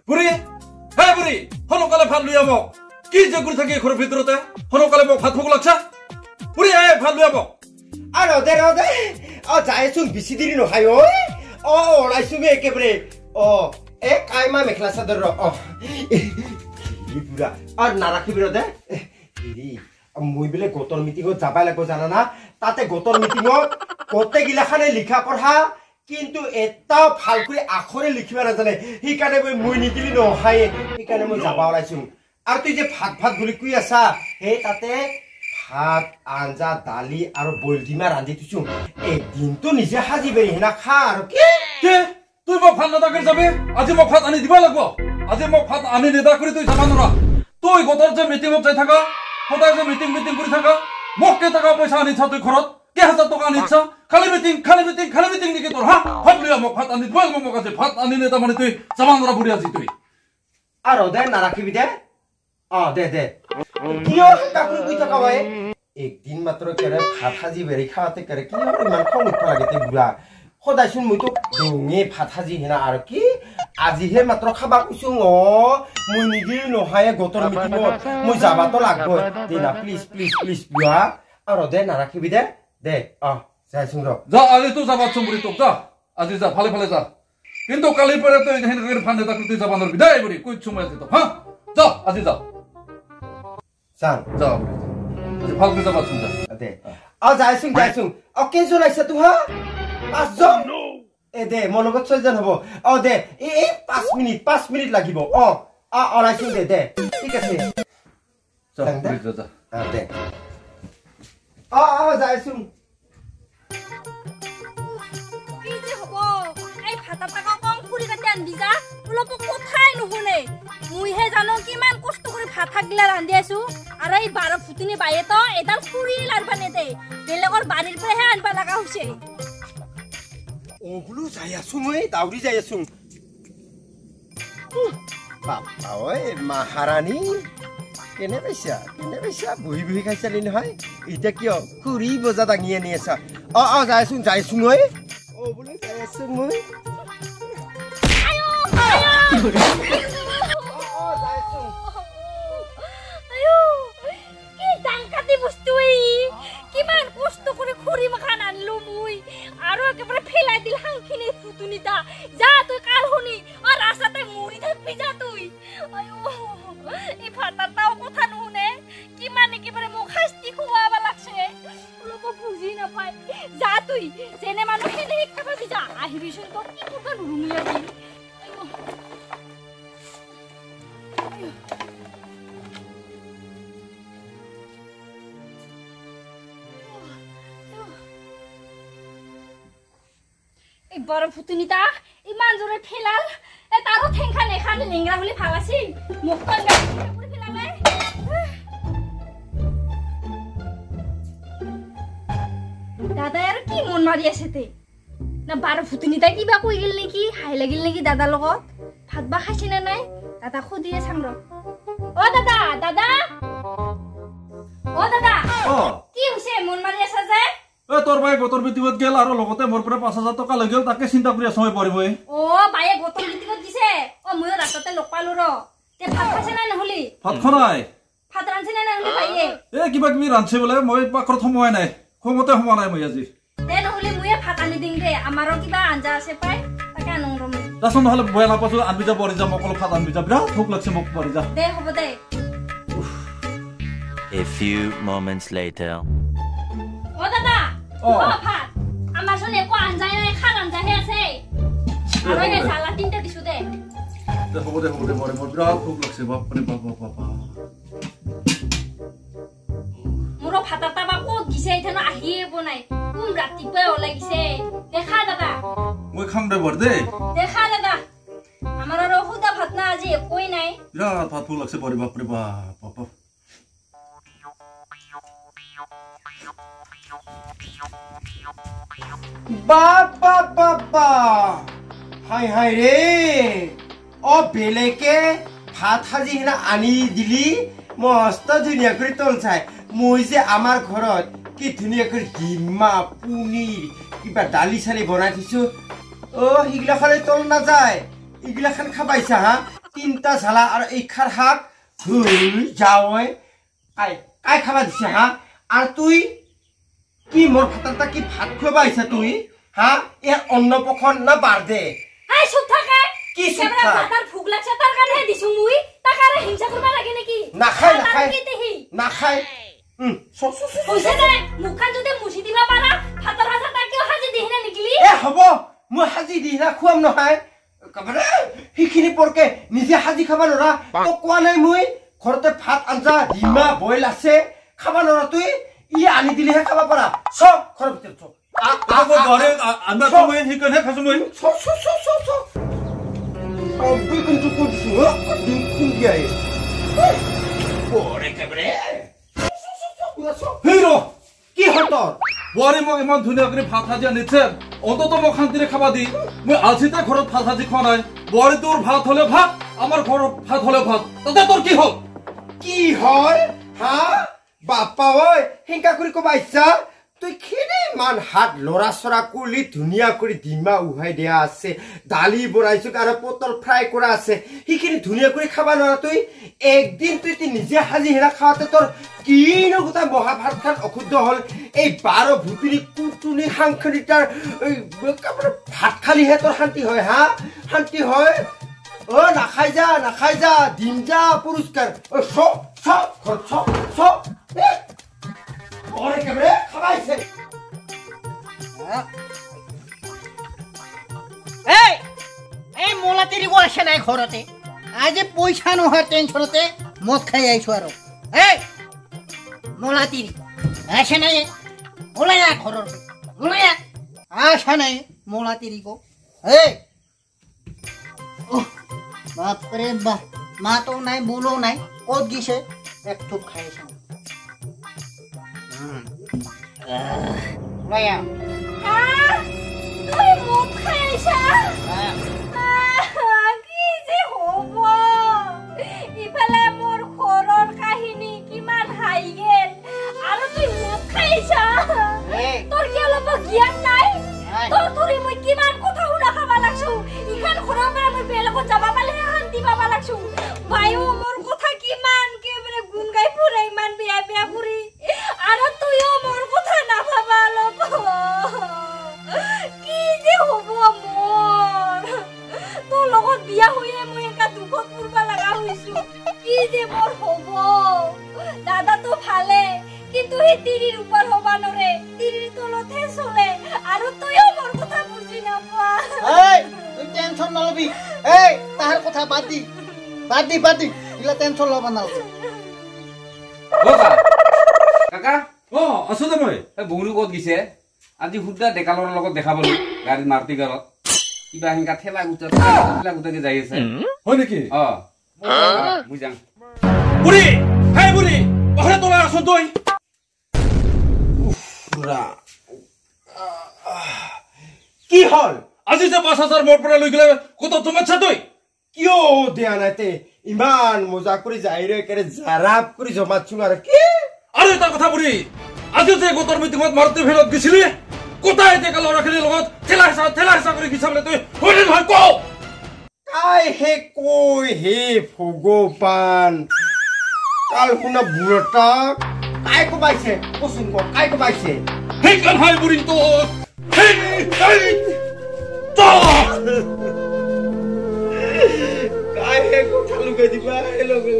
বুড়ি হে বুড়ি হনকালে ভাত লৈ আব কি যে কৰি থাকি ঘৰৰ ভিতৰতে হনকালে মোক ভাত ভোক লাগছা বুড়ি হে ভাত লৈ আব আর ওদের ওদের ও যাইছুন বেশি দেরি নহাই ওই ও ওড়াইছুমে একেবারে ও এ কাইমা মেখলা চাদর ও পুরা আর না রাখিবি রে হেৰি মই বেলে গোটৰ মিটিঙত যাবা লাগিব জানা না তাতে গোটৰ মিটিঙত কতে গিলাখানে লিখা পঢ়া কিন্তু এটা ভাল কৰি আখৰে লিখিবা নাজানে সেইকাৰণে মই নিদিলি নহাই সেইকাৰণে মই যাবা ওলাইছো আৰু তুই যে ভাত ভাত বুলি কৈ আছা সেই তাতে ভাত আঞ্জা দালি আৰু বইল ডিমা ৰান্ধি থৈছো একদিনটো নিজে সাজি বেৰি হেনা খা আৰু কি তুই মোক ভাত নাদা কৰি যাবি আজি মোক ভাত আনি দিব লাগিব আজি মোক ভাত আনি নেদা কৰি তুই যাবা নোৱাৰা তুই গোটৰ যে মিটিঙত যাই থাকা সদায় যে মিটিং কৰি থাকা মোক কে টাকা পইচা আনিছা তুই ঘৰত কে হাজাৰ টকা আনিছা খালি মিটিং নেকি তোৰ হা ভাত লৈ মোক ভাত আনি দিব লাগিব মোক আজি ভাত আনি নেদা মানে তুই যাবা নোৱাৰা বুঢ়ী আজি তুই আৰু দে নাৰাখিবি দে দে কিয় কাকুৰি কৈ থকা হয় একদিন মাত্ৰ কেৰে ভাত সাজি বেৰি খাওঁতে কেৰে কি ইমান খং উঠবা লাগে তে বুঢ়া সদায়চোন মইতো দঙে ভাত সাজি হেনা আৰু কি আজিহে মাত্ৰ খাবা কৈছো মই নিদিল নহয় গোটৰ মিটিঙত মই যাবাতো লাগব দে না প্লিজ বুঢ়া আৰু দে নাৰাখিবি দে যাইছোন ৰ যা আজি তো যাবাচোন বুঢ়ী তোক যা আজি যা ভালে যা কিন্তু কালিৰ পৰা তই সেনেকৈ ভাত নেদা কৰি তুই যাবা নোৱাৰিবি দেই বুঢ়ী কৈছো মই আজি তোক হা যা আজি যা যা আজি ভালকৈ যাবাচোন যা দে যাইছোন কেইজন আহিছে তো হা 5 জন দে মোৰ লগত 6 জন হ'ব দে এই 5 মিনিট লাগিব ওলাইছোন দে ঠিক আছে যা দে যাইছোন কি যে হ'ব এই ভাতা টাকা কম ফুৰি কাটি আনবি যা অলপ কথাই নুশুনে মুইহে জানো কিমান কষ্ট কৰি ভাত গিলা ৰান্ধি আছো আৰু এই 12 ফুটিনি বাইয়ে তো এডাল ফুৰি লাৰবা নেদে বেলেগৰ বাৰীৰ পৰাহে আনবা লগা হৈছে বোলো যাই আছো মই দাউৰি যাই আছো বাপা ঐ মহাৰাণী কেনে পাইছা বহি খাইছালি নহয় এতিয়া কিয় খুৰী বজা দাঙি আনি আছা যাইছোন ঐ বোলো যাই আছো মই কিমান কষ্ট কৰি খুৰী মাখান আনলো মুই আৰু একেবাৰে ফেলাই দিল হাংখিনি ফুটুনিটা যা তুই কাল শুনি ৰাস্তাতে মৰি থাকবি যা তুই এই ভাতাটাও কথা নুশুনে কিমান একেবাৰে মোক শাস্তি খুৱাব লাগছে অলপ বুজি নাপায় যা তুই যেনে মানুহ সেনে খাবা যা আহিবিচোন তো কি কথা নুশুনি আজি বড় ফুটুনিটা ইমান জোরে ফেলাল তারও ঠেংখান এখান লেংরা বলে ভাল আছিল মুখ করে ফেলালে দাদা আর কি মন মারি আছে তে না 12 ফুটুনিটা কিবা কই গেল নেকি হাই লাগিল নেকি দাদার লগত ভাত বা খাইছে না নাই দাদা খুদিয়ে চাং র ও দাদা কি হইছে মন মারি আছে যে তোর ভাই গোটৰ মিটিঙত গেল আৰু লগতে মোৰ পৰা 5000 টকা লৈ গেল তাকে চিন্তা কৰি সময় পৰিব বাইয়ে গোটৰ মিটিঙত দিছে মই ৰাস্তাতে লগ পালো ৰ তে ভাত খাইছে না নহলি ভাত খনাই ভাত ৰান্ধছে না নহলি বাইয়ে কিবা কিবি ৰান্ধছে বোলে মই পাকৰত সময় নাই খমতে সময় নাই মই আজি তে নহলি মই ভাত আনি দিং দে আমাৰো কিবা আঞ্জা আছে পাই তাকে আনং ৰ মই দাসন নহলে বয়া নাপাছো আনবি যা পৰি যা মকল ভাত আনবি যা বিৰাট ভোক লাগছে মোক পৰি যা দে হ'ব দে A few moments later দাদা ভাত আমার শুনে কো আঞ্জাই নাই খান আঞ্জাহে আছে আৰু এই সালা তিনটা দিছো দে হ'ব দে মোৰ বিৰাট ভোক লাগছে বাপৰে বাপ মোৰ ভাতটা বা ক'ত গিছে এথানো আহিয়ে বনাই ৰাতিপুৱাই ওলাইছে দেখা দাদা মই খাম দে বৰ দে দেখা দাদা আমাৰ আৰু খুদা ভাত না আজি একোই নাই বিৰাট ভাত ভোক লাগছে পৰি বাপৰে বাপ বাবা হাই ৰে বেলেগে ভাত সাজি হেনা আনি দিলি মস্ত ধুনীয়া কৰি তল চাই মই যে আমাৰ ঘৰত কি ধুনীয়া কৰি ডিমা পনীৰ কিবা দালি চালি বনাই থৈছো ইগলাখানে তল নাযায় ইগলাখান খাবাইছা হা 3টা ঝালা আৰু এই খাৰ শাক যাওঁই কাই খাবা দিছে হা আৰু তুই কি মোৰ ভাতটা কি ভাত খুৱাবা আহিছা তুই হা ইয়াৰ অন্নপ্ৰসন না বাৰ্দে আই চুপ থাকে কি চুপ কেমৰা থাক? ভাতাৰ ভোক লাগছে তাৰ কাৰণে দিছো মুই তাকাৰে হিংসা কৰবা লাগে নেকি নাখায় নাখায় হৈছে দে মুখখান যদি মুছি দিবা পাৰা ভাতৰ হাজা তাকিও হাজি দিহনা নিকলি হ'ব মই হাজি দিহনা খুৱাম নহয় কবৰে হিখিনি পৰকে নিজে হাজি খাবা নৰা তো কোৱা নাই মই ঘৰতে ভাত আঞ্জা ডিমা বইল আছে খাবা নৰা তুই ই আনি দিলেহে খাবা পাৰা চব ঘৰৰ ভিতৰত চব মই ঘৰে আন্দা তো মই হিকনে খাছো মই অবি কিন্তু কুছু দিন খুঁজিয়াই পরে কবৰে হিৰো কি হতৰ বোৱাৰী মোক ইমান ধুনীয়া কৰি ভাত সাজি আনিছে অন্তত মোক শান্তিৰে খাবা দি মই আজিতে ঘৰত ভাত সাজি খোৱা নাই বোৱাৰী তোৰ ভাত হলে ভাত আমাৰ ঘৰৰ ভাত হলে ভাত তাতে তোৰ কি হ'ল কি হয় হা বাপা ঐ হিংকা কৰি কবা ইচ্ছা তুই খেনে মান হাত লৰা চৰা কুলি ধুনীয়া কৰি ডিমা উহাই দিয়া আছে দালি বনাইছো আৰু পটল ফ্ৰাই কৰা আছে হিখিনি ধুনীয়া কৰি খাবা নৰা তুই একদিন তুই নিজে হাজি হেৰা খাওঁতে তোৰ কিনো গোটা মহাভাৰত খান অশুদ্ধ হল এই 12 ভুতুৰি কুটুনি সাংখনিটাৰ ভাত খালিহে তোৰ শান্তি হয় হা শান্তি হয় নাখাই যা দিম যা পুৰস্কাৰ ওরে কেমরে খাবাইছে এই মোলাতেরি গো আসে নাই ঘরতে আজ পয়সা নোহার টেনশনতে মদ খাই আইছো আর এই মোলাতেরি আসে নাই ওলাইয়া ঘরর ওলাইয়া আসা নাই মোলাতেরি গো এই বাপরে বাপ মা তো নাই বলো নাই কত গিছে এক থুপ খাইছে ওলাইয়া তুই মুখ খাইছা কি যে হব ইফালে মোৰ ঘৰৰ কাহিনী কিমান হাই গেল আৰু তুই মুখ খাইছা তোৰ কি অলপ জ্ঞান নাই তোৰ তুৰি মই কিমান কথা শুনা খাবা লাগছো ইখান ঘৰৰ পৰা মই বেলেগত যাবা পালে শান্তি পাবা লাগছো বায়ু মোৰ কথা কিমান কেবৰে গুণ গাই ফুৰে ইমান বেয়া বেয়া ফুৰি আৰু তুইও মোৰ কথা নাভাবা অলপ কি যে হ'ব মোৰ তোৰ লগত বিয়া হৈয়ে মই একা দুখত পূৰ্বা লগা হৈছো কি যে মোৰ হ'ব দাদাটো ভালে কিন্তু সেই তিৰিৰ ওপৰ হবা নৰে তিৰিৰ তলতহে চলে আৰু তইও মোৰ কথা বুজি নাপা এই তুই টেনশন নলবি এই তাহার কথা বাদ দি ইলা টেনশন লবা নালগে কাকা আছো দে মই বহুনো ক'ত গিছে আজি সুদ্ধা ডেকালৰ লগত দেখা পালো গাড়ীত মাৰুতি গাড়ত কিবা সেনেকা ঠেলা গোটাকে যাই আছে হয় নেকি মই যাম বুঢ়ী হে বুঢ়ী বাহিৰত ওলাই আছো তই কি হল আজি যে 5,000 মোৰ পৰা লৈ গলে কত তোমাৰ তই কিয় দিয়া নাইতে ইমান মজা কৰি যাই ৰে কেৰে জাৰাপ কৰি জমাচ্ছু আৰু কি আৰু এটা কথা বুঢ়ী আজি যে গোটৰ মিটিঙত মাৰুতি ভেলত গেছিলি কোথায় ডেকা ল'ৰাখিনিৰ লগত ঠেলা হেঁচা কৰি গিছাবলৈ তই হয়নে নহয় কও কাই হে কই হে ভগৱান কাল শুনা বুঢ়টা কাই কবাইছে কচোন ক কাই কবাইছে সেইখন হয় বুঢ়ী তো কাই হে কথা লুকাই দিবা লগে